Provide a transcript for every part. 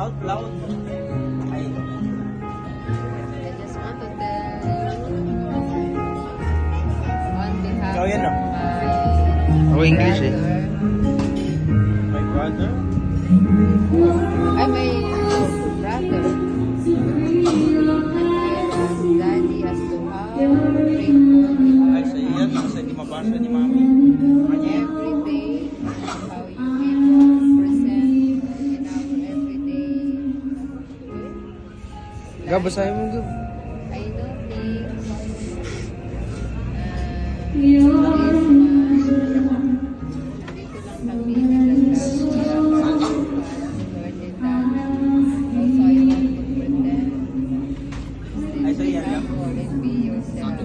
Out loud. Ay. I just want to tell you on behalf Ikaw yan, no? of Ako English eh. My brother. My brother. And daddy as to how grateful we Ay, are sa iyan. Kasi di mabasa ni mami. Kanya. every day, how you give present in our everyday. Gab, basahin mo, Gab. I know things. This month, dito lang kami nagkakaroon. Lord and Daddy. Also, I want to pretend. Ay, so yan, yan. Always be yourself.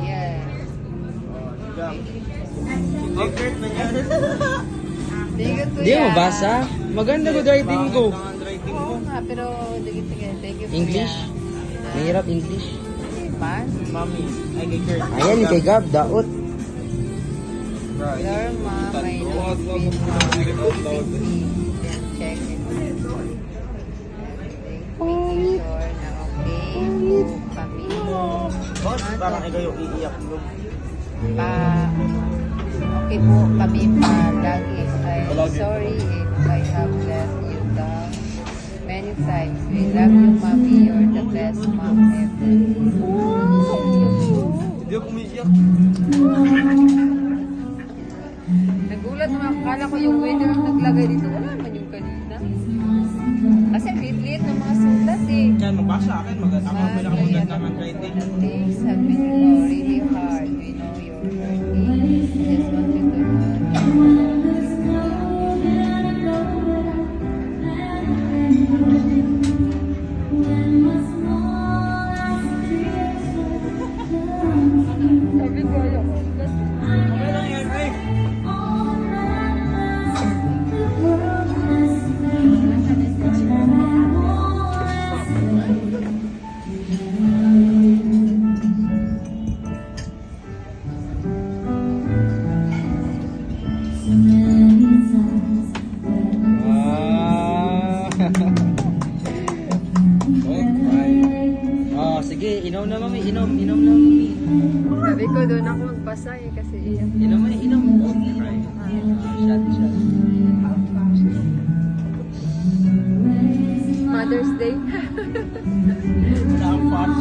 Yes. Secret na yan. Thank you, Di Kuya. mo basa? Maganda good writing ko. Ang handwriting mo. Oo nga, pero sige, thank you, English? Kuya. Mahirap English. Man, Mami. Ay, kay Kurt. Ayan, kay Gab, daot. your mom, I know it's been busy. Then check it. Making sure na okay po kami. Boss, parang ikaw yung iiyak mo. Okay po kami palagi. I'm sorry if I have let you down many times. We love you, Mommy. You're the best mom ever. Hindi ako umiiyak. Nagulat naman. Akala ko yung winner ang naglagay dito. Wala naman yung kanina. Kasi lit-lit ng mga sulat eh. Yan, magbasa akin. Ako pinakamulat ng handwriting. Things have been really hard. We know you're hurting. Just want you to Sabi ko, ayoko. Okay lang yan, Ray. Ah. Oh, sige, inom na mami, inom na mami. Sabi ko, doon ako magbasa eh kasi iyak. Inom na, inom. Okay. Shot. Mother's Day. Wala akong fun.